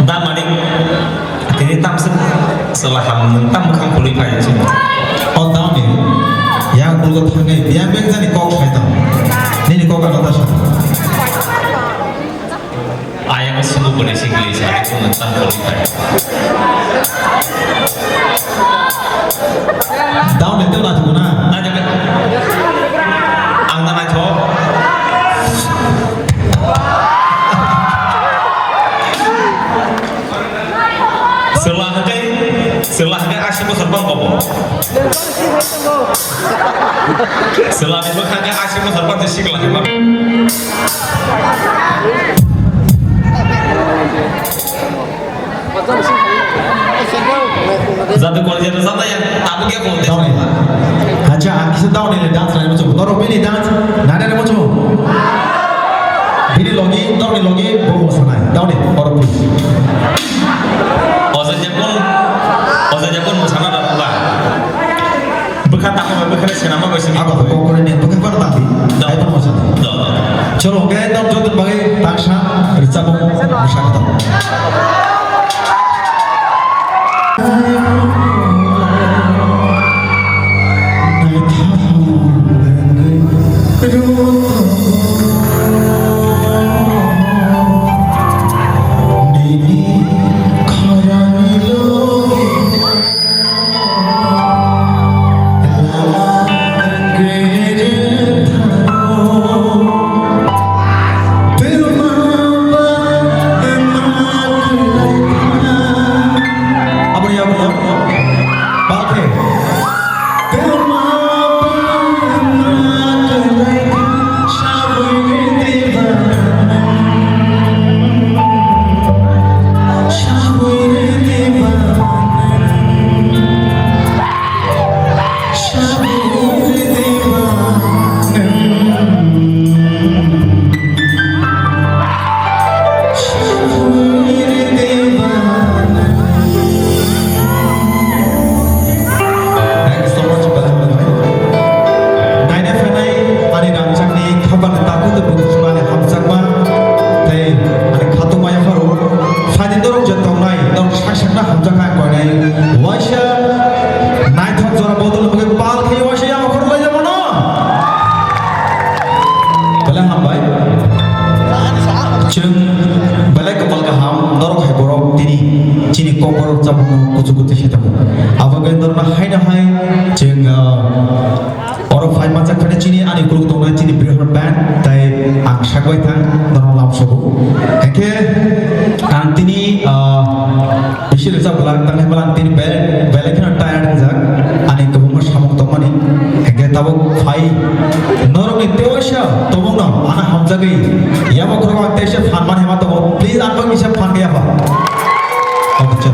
Tam mani Tini tam selaham tam khang puli pai chứ On down ni yang pulgo thang ni yang beng jani kok khai tam ni kok ka ta sa Ayam sungguh boleh singli saya pun tam puli pai down ni tu la tu na Nah juga Ang tanah cok Selahnya asyik serban kopo. Selahnya bukan asyik serban disik lah bang. Satu kualitas sana yang tabu dia pun down ni acha kisa down ni dance la mo toro bini dance na na mo cho bini logi down ni logi bo sanai down ni or please Oza pun bersama dalam bulan. Bukan tak mau bukan senama bersih. Aku kok ni bukan pada tadi dai pa mo sa chalo ge down jo bagai taksha richa mo shakta Cini kokor campur kucu-kucu kita pun. Apa kau indor nak hai jeng orang file macam kena cini ani kuluk tong cini berikan band, tapi angsa kau itu dorang lam sobu. Heke antini bisil jauh belang tengah belang tini bel kena tired jak ani kebunga samuk tong mani. Heke tahu file norong itu aja tong mana anak hamzagi. Ya mau kurang tesya fan mana hemat tong please apa kisah fan kaya apa? Betul.